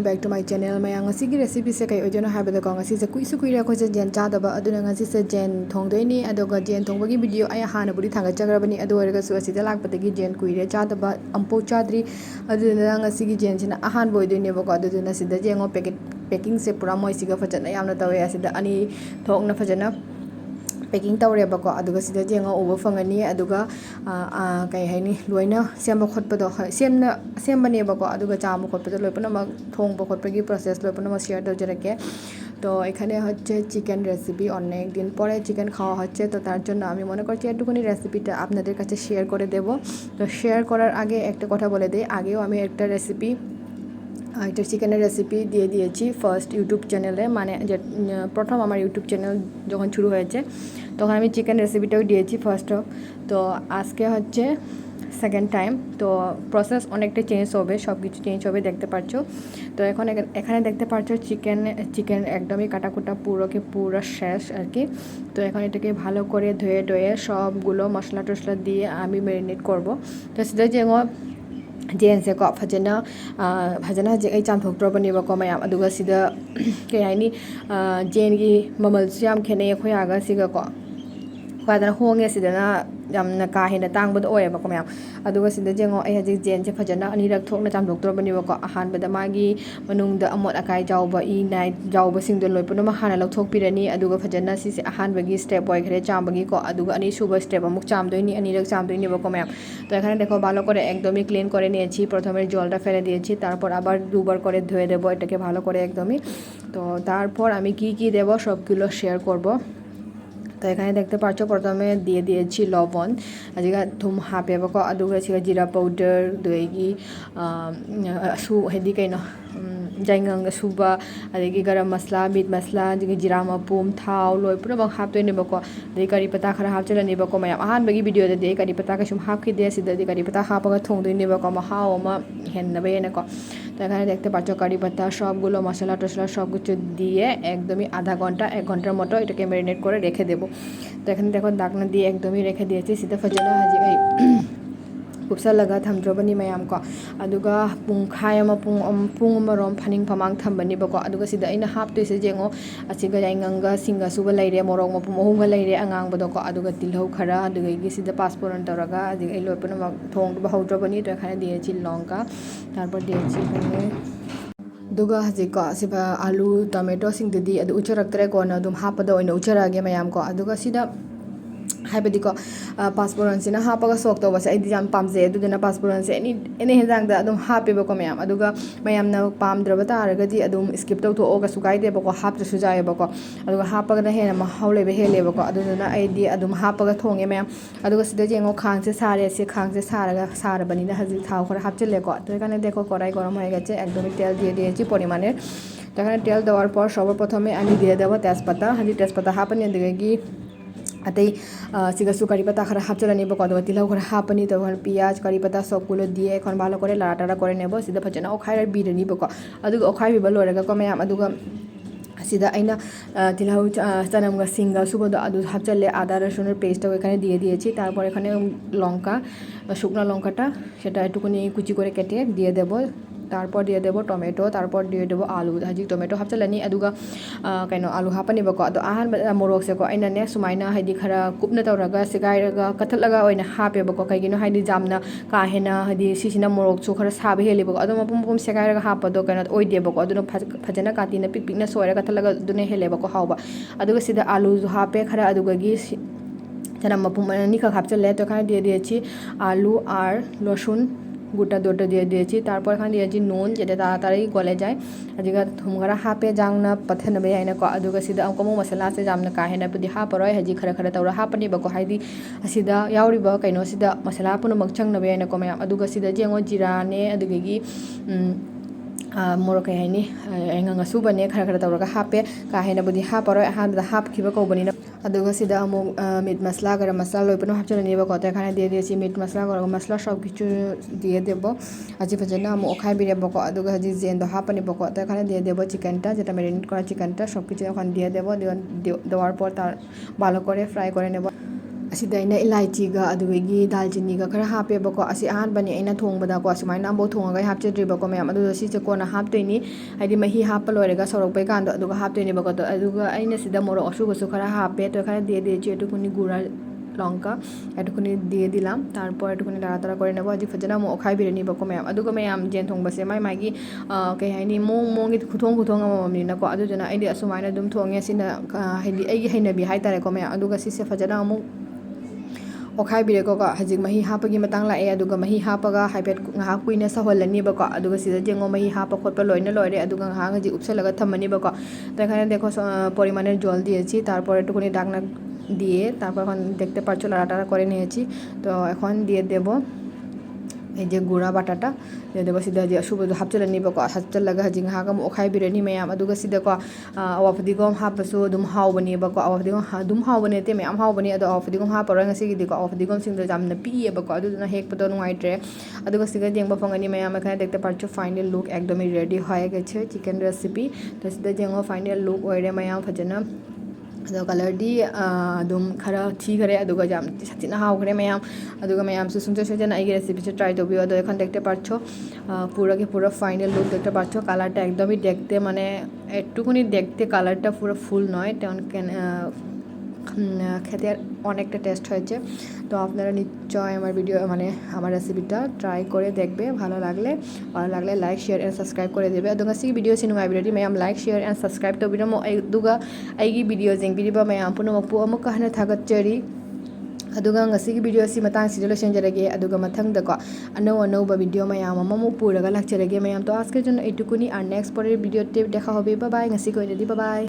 back to my channel mayang ngasi gi recipe se kai ojona habada ko ngasi se kuisu kuira ko je jen cha daba aduna ngasi se jen thongdoi ni adoga jen thongbagi video ay hana buri thanga chagrabani adu orga su asida lakpatagi jen kuire cha daba ampo chadri aduna ngasi gi jen sina ahan boidoi ne bako aduna sida jengo packing se pura moi siga fajana yamna tawe asida ani thokna fajana packing tawrebako aduga sida jenga uba fangani aduga kai haini loina semba khotpado sembane bako aduga chama khotpado loipana ma thongba khotpagi process loipana ma share dojrake তো এখানে হচ্ছে chicken recipe অনেক দিন পরে chicken খাওয়া হচ্ছে তো তার জন্য আমি মনে করছি একটুখানি রেসিপিটা আপনাদের কাছে শেয়ার করে দেব তো শেয়ার করার আগে একটা কথা বলে দেই আগেও আমি একটা রেসিপি এটা চিকেনের রেসিপি দিয়ে দিয়েছি ফার্স্ট ইউটিউব চ্যানেলে মানে যে প্রথম আমার ইউটিউব চ্যানেল যখন শুরু হয়েছে তখন আমি চিকেন রেসিপিটাও দিয়েছি ফার্স্ট তো আজকে হচ্ছে সেকেন্ড টাইম তো প্রসেস অনেকটা চেঞ্জ হবে সব কিছু চেঞ্জ হবে দেখতে পাচ্ছ তো এখন এখানে দেখতে পাচ্ছ চিকেন একদমই কাটাকুটা পুরো শেষ আর কি তো এখন এটাকে ভালো করে ধুয়ে সবগুলো মশলা টশলা দিয়ে আমি ম্যারিনেট করব তো সেটা যে ꯖꯦꯟꯁꯦ ꯀꯣ ꯐꯖꯅ ꯍꯧꯖꯤꯛ ꯑꯩ ꯆꯥꯝꯊꯣꯛꯇ꯭ꯔꯕꯅꯦꯕꯀꯣ ꯃꯌꯥꯝ ꯑꯗꯨꯒ ꯁꯤꯗ ꯀꯩ ꯍꯥꯏꯅꯤ ꯖꯦꯟꯒꯤ ꯃꯃꯜꯁꯨ ꯌꯥꯝ ꯈꯦꯠꯅꯩ ꯑꯩꯈꯣꯏ ꯑꯥꯒ ꯁꯤꯒꯀꯣ ꯈ꯭ꯋꯥꯏꯗꯅ ꯍꯣꯡꯉꯦ ꯁꯤꯗꯅ ꯌꯥꯝꯅ ꯀꯥ ꯍꯦꯟꯅ ꯇꯥꯡꯕꯗꯣ ꯑꯣꯏꯌꯦꯕꯀꯣ ꯃꯌꯥꯝ ꯑꯗꯨꯒ ꯁꯤꯗ ꯌꯦꯡꯉꯣ ꯑꯩ ꯍꯧꯖꯤꯛ ꯖꯦꯟꯁꯦ ꯐꯖꯅ ꯑꯅꯤꯔꯛ ꯊꯣꯛꯅ ꯆꯥꯝꯊꯣꯛꯇ꯭ꯔꯕꯅꯦꯕꯀꯣ ꯑꯍꯥꯟꯕꯗ ꯃꯥꯒꯤ ꯃꯅꯨꯡꯗ ꯑꯃꯣꯠ ꯑꯀꯥꯏ ꯌꯥꯎꯕ ꯅꯥꯏ ꯌꯥꯎꯕꯁꯤꯡꯗꯣ ꯂꯣꯏ ꯄꯨꯝꯅꯃꯛ ꯍꯥꯟꯅ ꯂꯧꯊꯣꯛꯄꯤꯔꯅꯤ ꯑꯗꯨꯒ ꯐꯖꯅ ꯁꯤꯁꯦ ꯑꯍꯥꯟꯕꯒꯤ স্টেপ অয়ꯈরে চামবাগিকো আদুগা আনিসুবা স্টেপ আমুক চামদইনি আনিরক চামদইনিবকো ম্যাম তো এখানে দেখো ভালো করে একদমই ক্লিন করে নিয়েছি প্রথমে জলটা ফেলে দিয়েছি তারপর আবার দুবার করে ধুয়ে দেব এটাকে ভালো করে একদমই তো তারপর আমি কি দেব সবগুলো শেয়ার করব তো এখানে দেখতে পাচ্ছ প্রথমে দিয়ে দিয়েছি লবণ আজকে থুম হাপেবকো আদুগা সিগা জিরা পাউডার দইগি সু হেদি কাইনো jaingang suba adagi garam masala meat masala adagi jira mapum thau loi pura bang haptoine bako dei kari pata khara hapchalani bako mayam ahan bagi video de dei kari pata ka sum hapkhide sida de kari pata hapaga thongdoine bako ma hao ma henna bene ko তো এখানে দেখতে পাচ্ছ কারি পাতা সবগুলো মশলা টশলা সব কিছু দিয়ে একদমই আধা ঘন্টা 1 ঘন্টার মতো এটাকে ম্যারিনেট করে রেখে দেব তো এখানে দেখো ঢাকনা দিয়ে একদমই রেখে দিয়েছি সিধা ফজনা হাজি ꯀꯨꯞꯁꯜꯂꯒ ꯊꯝꯗ꯭ꯔꯕꯅꯤ ꯃꯌꯥꯝꯀꯣ ꯑꯗꯨꯒ ꯄꯨꯡꯈꯥꯏ ꯑꯃ ꯄꯨꯡ ꯑꯃꯔꯣꯝ ꯐꯅꯤꯡ ꯐꯃꯥꯡ ꯊꯝꯕꯅꯦꯕꯀꯣ ꯑꯗꯨꯒ ꯁꯤꯗ ꯑꯩꯅ ꯍꯥꯞꯇꯣꯏꯁꯦ ꯌꯦꯡꯉꯣ ꯑꯁꯤꯒ ꯌꯥꯏꯉꯪꯒ ꯁꯤꯡꯒ ꯁꯨꯕ ꯂꯩꯔꯦ ꯃꯣꯔꯣꯛ ꯃꯄꯨꯝ ꯑꯍꯨꯝꯒ ꯂꯩꯔꯦ ꯑꯉꯥꯡꯕꯗꯣꯀꯣ ꯑꯗꯨꯒ ꯇꯤꯜꯍꯧ ꯈꯔ ꯑꯗꯨꯒ ꯁꯤꯗ ꯄꯥꯁꯄꯣꯔꯟ ꯇꯧꯔꯒ ꯑꯗꯨꯒ ꯑꯩ ꯂꯣꯏ ꯄꯨꯝꯅꯃꯛ ꯊꯣꯡꯕ ꯍꯧꯗ꯭ꯔꯕꯅꯤ তো এখানে দিয়েছি লঙ্কা তারপর দিয়েছি এখানে দুগা হাজিকো সিবা আলু টমেটো সিংদদি আদু উচরাক্তরে কোনা দুম হাপদা ওইনা উচরাগে mayamko aduga sida haibadiko passport sina hapaga sok to basa idi jam pamje aduna passport se any hejang da adum hape bako mayam aduga mayam na pamdraba taraga di adum skip to oga sukai de bako hap su jay bako aduga hapaga na hena ma haule be hele bako aduna aidi adum hapaga thonge mayam aduga sida jengo khang se sare se khang se saraga sarabani na haji thau khara hapchele ko to এখানে দেখো কড়াই গরম হয়ে গেছে একদমই তেল দিয়ে দিয়েছি পরিমাণের তো এখানে তেল দেওয়ার পর সর্বপ্রথমে আমি দিয়ে দেব তেজপাতা হাজি তেজপাতা হাপনি দিকে আতেই সিগাসু কারি পাতা খরা হাপচলানি বকো আদুগা তিলহৌ খরা হাপনি তো পিঁয়াজ কারি পাতা সবগুলো দিয়ে এখন ভালো করে লাড়াটাড়া করে নেব সিধা ফজনা ওখাইরা বিরনি বকো আদুগা ওখাই বিবা লরেগা কো mayam আদুগা সিধা আইনা তিলহৌ চানামগা সিঙ্গা সুবদা আদু হাপচলে আদা রসুনের পেস্টটাও এখানে দিয়ে দিয়েছি তারপর এখানে লঙ্কা শুকনো লঙ্কাটা সেটা একটুখানি কুচি করে কেটে দিয়ে দেব তারপর দিয়ে দেব টমেটো তারপর দিয়ে দেব আলু হাজি টমেটো হাপচলানি আদুগা কাইনো আলু হাপনি বকো আদু Ahan মোরok se ko aina ne sumaina haidi khara kupna tawraga sigairaga kathatlaga oina hape bako kaigino haidi jamna ka hena haidi sisina morok chu khara sabe heli bako adu mapum sigairaga hapado kana oide bako aduna phajana katina pikna soira kathatlaga dune hele bako hawba aduga sida alu hape khara aduga gi jana mapum ni ka hapchale to khana দিয়ে দিয়েছি আলু আর রসুন গোটা দুটো দিয়ে দিয়েছি তারপর এখানে দিয়েছি নুন যেটা তাড়াতাড়ি গলে যায় আজকে থুমগারা হাপে জাংনা পথনবে আইনা কো আদুগা সিদা আমকমু মশলা সে জামনা কাহেনা পদি হাপরoi হাজি খরা খরা তawra হাপনি বকো হাইদি সিদা yauriba kaino sida masala puno makchangnabe aina ko mayam aduga sida jengo jira ne adugagi morok haini enganga subane khara khara tawraga hape ka hena budi haparoi ahanda hap khiba ko bani aduga sida amu meat masala garam masala loi puno hapchani ba kota এখানে দিয়ে দিয়েছি meat masala garam masala সব কিছু দিয়ে দেব আজি ফজনা আmu ওখাই বিরে বকো aduga haji jendo hapani bako তো এখানে দিয়ে দেব চিকেনটা যেটা ম্যারিনেট করা চিকেনটা সব কিছু এখন দিয়ে দেব দেওয়ার পর তার ভালো করে ফ্রাই করে নেব ꯑꯁꯤꯗ ꯑꯩꯅ ꯏꯂꯥꯏꯆꯤꯒ ꯑꯗꯨꯗꯒꯤ ꯗꯥꯜꯆꯤꯅꯤꯒ ꯈꯔ ꯍꯥꯞꯄꯦꯕꯀꯣ ꯑꯁꯤ ꯑꯍꯥꯟꯕꯅꯤ ꯑꯩꯅ ꯊꯣꯡꯕꯗꯀꯣ ꯁꯨꯃꯥꯏꯅ ꯑꯃꯐꯥꯎ ꯊꯣꯡꯉꯒ ꯑꯩ ꯍꯥꯞꯆꯗ꯭ꯔꯤꯕꯀꯣ ꯃꯌꯥꯝ ꯑꯗꯨꯗ ꯁꯤꯁꯦ ꯀꯣꯟꯅ ꯍꯥꯞꯇꯣꯏꯅꯤ ꯍꯥꯏꯗꯤ ꯃꯍꯤ ꯍꯥꯞꯄ ꯂꯣꯏꯔꯒ ꯁꯧꯔꯛꯄꯩ ꯀꯥꯟꯗꯣ ꯑꯗꯨꯒ ꯍꯥꯞꯇꯣꯏꯅꯦꯕꯀꯣ ꯑꯗꯨꯒ ꯑꯩꯅ ꯁꯤꯗ morok অসুবসু খরা হাফে তো এখানে দিয়ে দিয়েছি একটুখানি গুঁড়া লঙ্কা একটুখানি দিয়ে দিলাম তারপর একটুখানি লাড়াতাড়া করে নেবো হজি ফজনা mo okhai birani bako mayam aduga mayam jen thongbase mai magi kai haini mong khutong amamni ko adujana aidi asumaina dum thonge sina haidi aigi hainabi haitare ko mayam aduga sise fajana mo okhai bireko ko hajik mahi hapagi matang la e aduga mahi hapaga haipet ngaha kuina saholani bako aduga sida jengo mahi hapa khotpa loina loire aduga ngaha haji upsalaga thamani bako তো এখানে দেখো পরিমাণের জল দিয়েছি তারপর একটুখানি ঢাকনা দিয়ে তারপর এখন দেখতে পাচ্ছ লাড়াটাড়া করে নিয়েছি তো এখন দিয়ে দেব এই যে গুঁড়া বাটাটা দিয়ে দেবো সিধা যে সুব হাপচꯜꯂꯅꯤꯕꯀꯣ ꯍꯥꯞꯆꯜꯂꯒ ꯍꯧꯖꯤꯛ ꯉꯥꯏꯍꯥꯛ ꯑꯃꯨꯛ ꯑꯣꯠꯈꯥꯏꯕꯤꯔꯅꯤ ꯃꯌꯥꯝ ꯑꯗꯨꯒ ꯁꯤꯗꯀꯣ ꯑꯋꯥ ꯐꯗꯤꯒꯣꯝ ꯍꯥꯞꯄꯁꯨ ꯑꯗꯨꯝ ꯍꯥꯎꯕꯅꯦꯕꯀꯣ ꯑꯋꯥ ꯐꯗꯤꯒꯣꯝ ꯑꯗꯨꯝ ꯍꯥꯎꯕ ꯅꯠꯇꯦ ꯃꯌꯥꯝ ꯍꯥꯎꯕꯅꯦ ꯑꯗꯣ ꯑꯋꯥ ꯐꯗꯤꯒꯣꯝ ꯍꯥꯞꯄꯔꯣꯏ ꯉꯁꯤꯒꯤꯗꯤꯀꯣ ꯑꯋꯥ ꯐꯗꯤꯒꯣꯝꯁꯤꯡꯗꯣ ꯌꯥꯝꯅ ꯄꯤꯌꯦꯕꯀꯣ ꯑꯗꯨꯗꯨꯅ ꯍꯦꯛꯄꯗꯣ ꯅꯨꯡꯉꯥꯏꯇ꯭ꯔꯦ अदुगा सिगा जेंगबा फंगनी मैम एखाने देखते पारछो फाइनल लुक एकदम रेडी होए गेछे चिकन रेसिपी तो सिदा जेंगो फाइनल लुक ओइरे मैम फजना अदो कलरदी अदुम खरा थीखरे अदुगा जाम साथिना हावखरे मैम अदुगा मैम सु सुंजो सजन आइगे रेसिपी से ट्राई तोबियो अदो एखन देखते पारछो पूरा के पूरा फाइनल लुक देखते पारछो कालारटा एकदम ही देखते माने एकटुकुनी देखते कालारटा पूरा फुल नय तेन খেতে অনেকটা টেস্ট হয়েছে তো আপনারা নিশ্চয় আমার ভিডিও মানে আমার রেসিপিটা ট্রাই করে দেখবে ভালো লাগলে লাইক শেয়ার এন্ড সাবস্ক্রাইব করে দেবে ꯑꯗꯣ ꯉꯁꯤꯒꯤ ꯚꯤꯗꯤꯑꯣꯁꯤ ꯅꯨꯡꯉꯥꯏꯕꯤꯔꯗꯤ ꯃꯌꯥꯝ ꯂꯥꯏꯛ শেয়াर एंड ꯁꯕꯁꯀ꯭ꯔꯥꯏꯕ ꯇꯧꯕꯤꯔꯝꯃꯣ ꯑꯗꯨꯒ ꯑꯩꯒꯤ ꯚꯤꯗꯤꯑꯣ ꯌꯦꯡꯕꯤꯔꯤꯕ ꯃꯌꯥꯝ ꯄꯨꯝꯅꯃꯛꯄꯨ ꯑꯃꯨꯛꯀ ꯍꯟꯅ ꯊꯥꯒꯠꯆꯔꯤ ꯑꯗꯨꯒ ꯉꯁꯤꯒꯤ ꯚꯤꯗꯤꯑꯣꯁꯤ ꯃꯇꯥꯡꯁꯤꯗ ꯂꯣꯏꯁꯤꯟꯖꯔꯒꯦ ꯑꯗꯨꯒ ꯃꯊꯪꯗꯀꯣ ꯑꯅꯧꯕ ভিডিও ꯃꯌꯥꯝ ꯑꯃꯃꯨꯛ পুরোগা লাগছে রেগে ম্যাম তো আজকের জন্য এইটুকুনি আর নেক্সট পরের ভিডিওতে দেখা হবে bye bye ngasi ko ready bye bye